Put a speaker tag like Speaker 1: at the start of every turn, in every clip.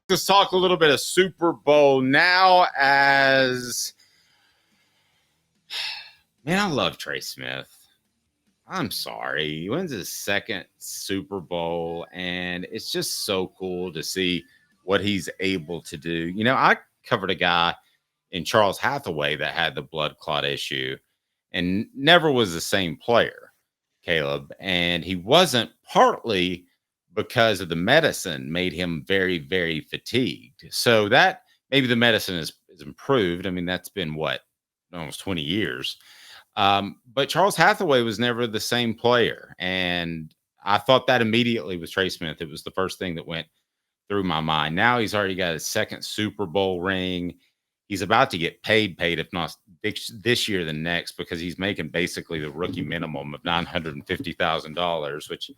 Speaker 1: Let's talk a little bit of Super Bowl now. As man, I love Trey Smith. I'm sorry, he wins his second Super Bowl, and it's just so cool to see what he's able to do. I covered a guy in Charles Hathaway that had the blood clot issue and never was the same player, Caleb. And he wasn't, partly because of the medicine made him very, very fatigued. So that maybe the medicine is improved. I mean, that's been what, almost 20 years. But Charles Hathaway was never the same player. And I thought that immediately with Trey Smith. It was the first thing that went through my mind. Now he's already got his second Super Bowl ring. He's about to get paid, if not this year, then next, because he's making basically the rookie minimum of $950,000, which,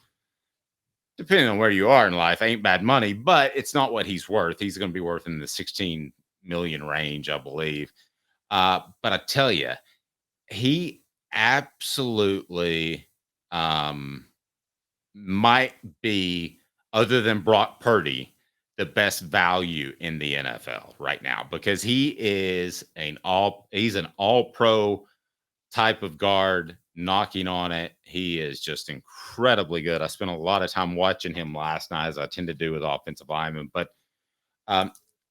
Speaker 1: depending on where you are in life, ain't bad money, but it's not what he's worth. He's going to be worth in the 16 million range, I believe. But I tell you, he absolutely might be, other than Brock Purdy, the best value in the NFL right now, because he's an all-pro type of guard, knocking on it. He is just incredibly good. I spent a lot of time watching him last night, as I tend to do with offensive linemen. But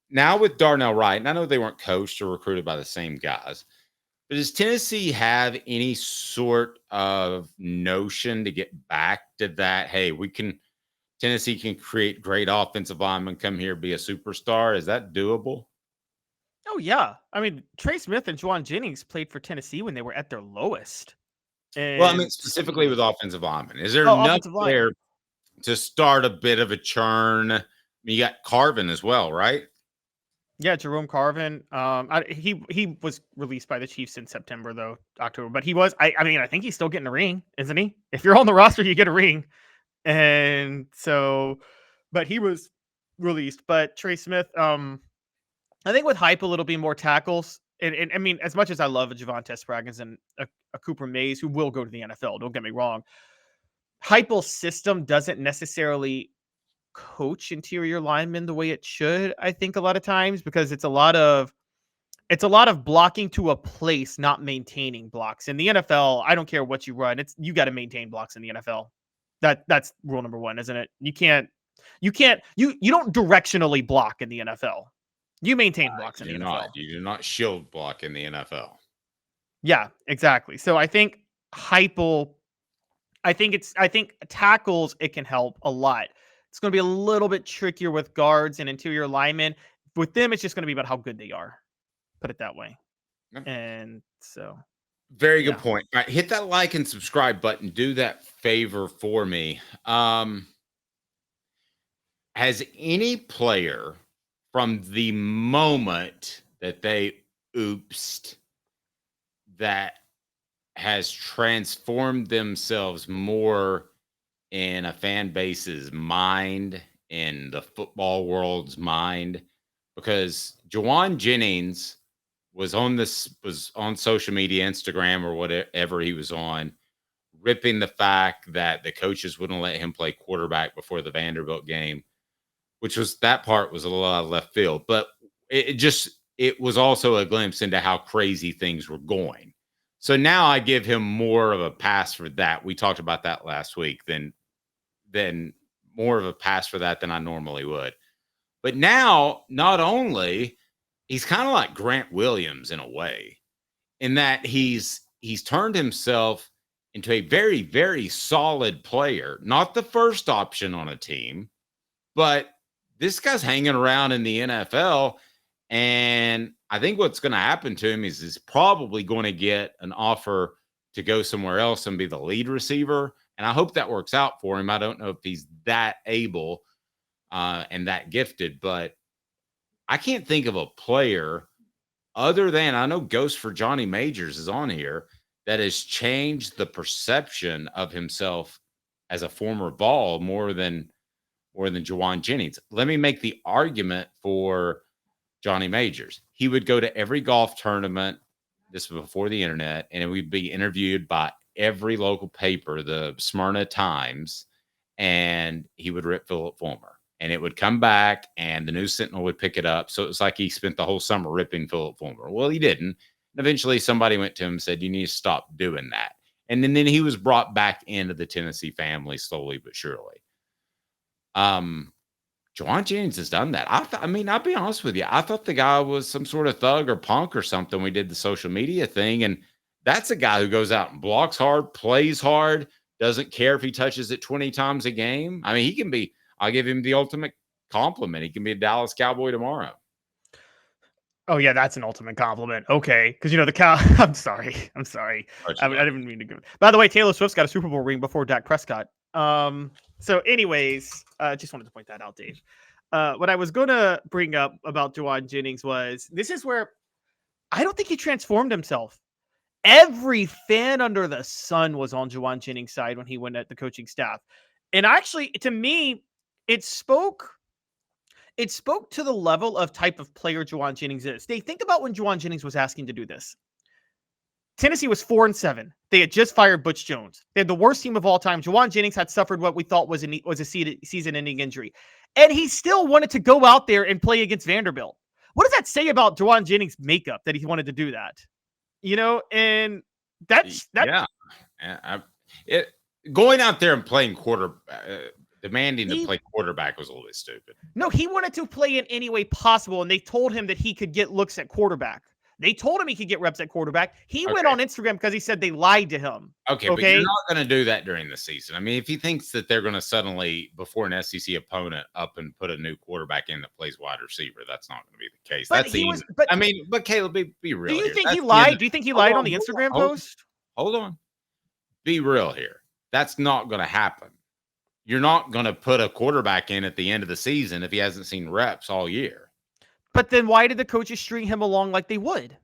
Speaker 1: now with Darnell Wright, and I know they weren't coached or recruited by the same guys, but does Tennessee have any sort of notion to get back to that? Hey, Tennessee can create great offensive linemen, come here, be a superstar. Is that doable?
Speaker 2: Oh, yeah. I mean, Trey Smith and Jauan Jennings played for Tennessee when they were at their lowest.
Speaker 1: Well, I mean,
Speaker 2: And
Speaker 1: specifically with offensive linemen, is there enough
Speaker 2: offensive line.
Speaker 1: there to start a bit of a churn? I mean, you got Carvin as well, right?
Speaker 2: Yeah, Jerome Carvin. He was released by the Chiefs in September, though, October. But he was. I mean, I think he's still getting a ring, isn't he? If you're on the roster, you get a ring. And so, but he was released. But Trey Smith, I think with Heupel, it'll be more tackles. And I mean, as much as I love a Javonte Spraggins and a Cooper Mays, who will go to the NFL, don't get me wrong, Heupel's system doesn't necessarily coach interior linemen the way it should, I think, a lot of times, because it's a lot of blocking to a place, not maintaining blocks. In the NFL, I don't care what you run, you got to maintain blocks in the NFL. That's rule number one, isn't it? You don't directionally block in the NFL. You maintain blocks in the NFL.
Speaker 1: You do not shield block in the NFL.
Speaker 2: Yeah, exactly. So I think Heupel, I think tackles, it can help a lot. It's going to be a little bit trickier with guards and interior linemen. With them, it's just going to be about how good they are. Put it that way. And so,
Speaker 1: very good point. All right, hit that like and subscribe button. Do that favor for me. Has any player, from the moment that they oopsed, that has transformed themselves more in a fan base's mind, in the football world's mind? Because Jauan Jennings was on social media, Instagram or whatever he was on, ripping the fact that the coaches wouldn't let him play quarterback before the Vanderbilt game, that part was a little out of left field, but it was also a glimpse into how crazy things were going. So now I give him more of a pass for that. We talked about that last week, than more of a pass for that than I normally would. But now, not only, he's kind of like Grant Williams in a way, in that he's turned himself into a very, very solid player. Not the first option on a team, but this guy's hanging around in the NFL. And I think what's going to happen to him is he's probably going to get an offer to go somewhere else and be the lead receiver. And I hope that works out for him. I don't know if he's that able and that gifted, but I can't think of a player other than, I know Ghost for Johnny Majors is on here, that has changed the perception of himself as a former Vol more than Jauan Jennings. Let me make the argument for Johnny Majors. He would go to every golf tournament. This was before the internet, and we'd be interviewed by every local paper, the Smyrna Times, and he would rip Philip Fulmer. and it would come back, and the News Sentinel would pick it up. So it was like he spent the whole summer ripping Philip Fulmer. Well, he didn't. And eventually somebody went to him and said, you need to stop doing that. And then he was brought back into the Tennessee family slowly but surely. Jauan Jennings has done that. I mean, I'll be honest with you. I thought the guy was some sort of thug or punk or something. We did the social media thing, and that's a guy who goes out and blocks hard, plays hard, doesn't care if he touches it 20 times a game. I mean, he can be, I'll give him the ultimate compliment. He can be a Dallas Cowboy tomorrow.
Speaker 2: Oh yeah, that's an ultimate compliment. Okay, because the cow. I'm sorry. I didn't mean to go. By the way, Taylor Swift's got a Super Bowl ring before Dak Prescott. So, anyways, just wanted to point that out, Dave. What I was gonna bring up about Jauan Jennings was this is where I don't think he transformed himself. Every fan under the sun was on Jauan Jennings' side when he went at the coaching staff, and actually, to me, it spoke to the level of type of player Jauan Jennings is. They think about when Jauan Jennings was asking to do this. Tennessee was 4-7. They had just fired Butch Jones. They had the worst team of all time. Jauan Jennings had suffered what we thought was a season-ending injury. And he still wanted to go out there and play against Vanderbilt. What does that say about Jauan Jennings' makeup that he wanted to do that? And that's...
Speaker 1: Yeah. Going out there and playing demanding to play quarterback was a little bit stupid.
Speaker 2: No, he wanted to play in any way possible, and they told him that he could get looks at quarterback. They told him he could get reps at quarterback. He went on Instagram because he said they lied to him.
Speaker 1: Okay, but you're not going to do that during the season. I mean, if he thinks that they're going to suddenly, before an SEC opponent, up and put a new quarterback in that plays wide receiver, that's not going to be the case. But Caleb, be real.
Speaker 2: Do you think he lied? Do you think he lied on the Instagram post?
Speaker 1: Hold on. Be real here. That's not going to happen. You're not going to put a quarterback in at the end of the season if he hasn't seen reps all year.
Speaker 2: But then why did the coaches string him along like they would?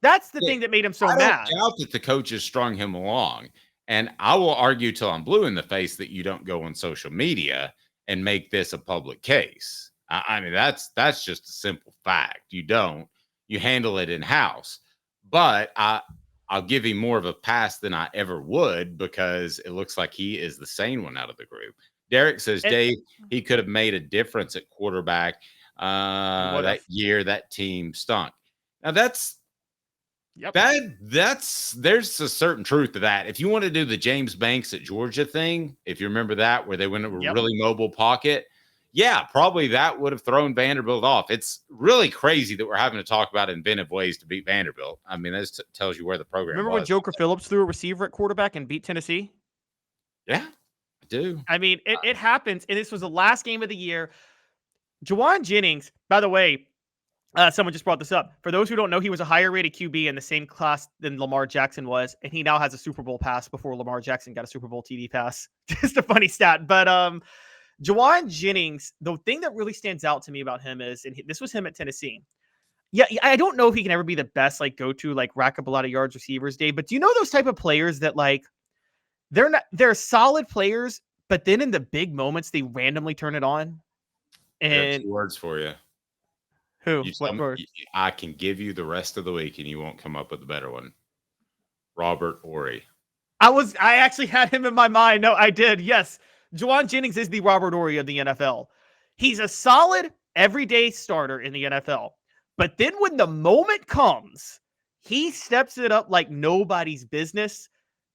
Speaker 2: That's the thing that made him so mad.
Speaker 1: I don't doubt that the coaches strung him along. And I will argue till I'm blue in the face that you don't go on social media and make this a public case. I mean, that's just a simple fact. You don't. You handle it in-house. But I'll give him more of a pass than I ever would because it looks like he is the sane one out of the group. Derek says, Dave, he could have made a difference at quarterback. That year that team stunk. Now there's a certain truth to that. If you want to do the James Banks at Georgia thing, if you remember that, where they went into a really mobile pocket, yeah, probably that would have thrown Vanderbilt off. It's really crazy that we're having to talk about inventive ways to beat Vanderbilt. I mean, that tells you where the program
Speaker 2: Remember when Joker Phillips threw a receiver at quarterback and beat Tennessee?
Speaker 1: Yeah, I do.
Speaker 2: I mean, it happens, and this was the last game of the year. Jauan Jennings, by the way, someone just brought this up. For those who don't know, he was a higher rated QB in the same class than Lamar Jackson was, and he now has a Super Bowl pass before Lamar Jackson got a Super Bowl TD pass. Just a funny stat. But Jauan Jennings, the thing that really stands out to me about him is, and this was him at Tennessee. Yeah, I don't know if he can ever be the best, go-to, rack up a lot of yards receivers, Dave, but do you know those type of players that, they're solid players, but then in the big moments, they randomly turn it on? And
Speaker 1: 2 words for you.
Speaker 2: Who? What word?
Speaker 1: I can give you the rest of the week, and you won't come up with a better one. Robert Horry.
Speaker 2: I actually had him in my mind. No, I did. Yes. Jauan Jennings is the Robert Horry of the NFL. He's a solid everyday starter in the NFL. But then when the moment comes, he steps it up like nobody's business.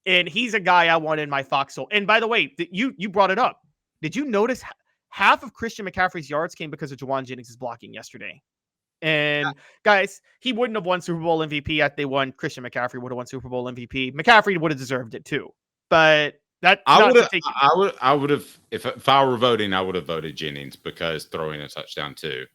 Speaker 2: And he's a guy I want in my foxhole. And by the way, you brought it up. Did you notice half of Christian McCaffrey's yards came because of Jauan Jennings' blocking yesterday? And guys, he wouldn't have won Super Bowl MVP if they won. Christian McCaffrey would have won Super Bowl MVP. McCaffrey would have deserved it too. But I
Speaker 1: would have if I were voting, I would have voted Jennings because throwing a touchdown too.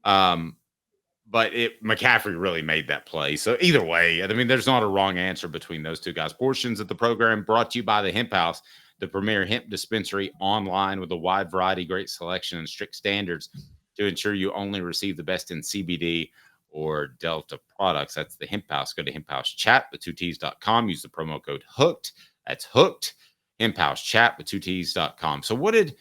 Speaker 1: But McCaffrey really made that play. So either way, I mean, there's not a wrong answer between those two guys. Portions of the program brought to you by the Hemp House, the premier hemp dispensary online with a wide variety, great selection, and strict standards to ensure you only receive the best in CBD or Delta products. That's the Hemp House. Go to hemphousechat.com. Use the promo code HOOKED. That's HOOKED. Hemp House Chat with 2Ts.com. So what did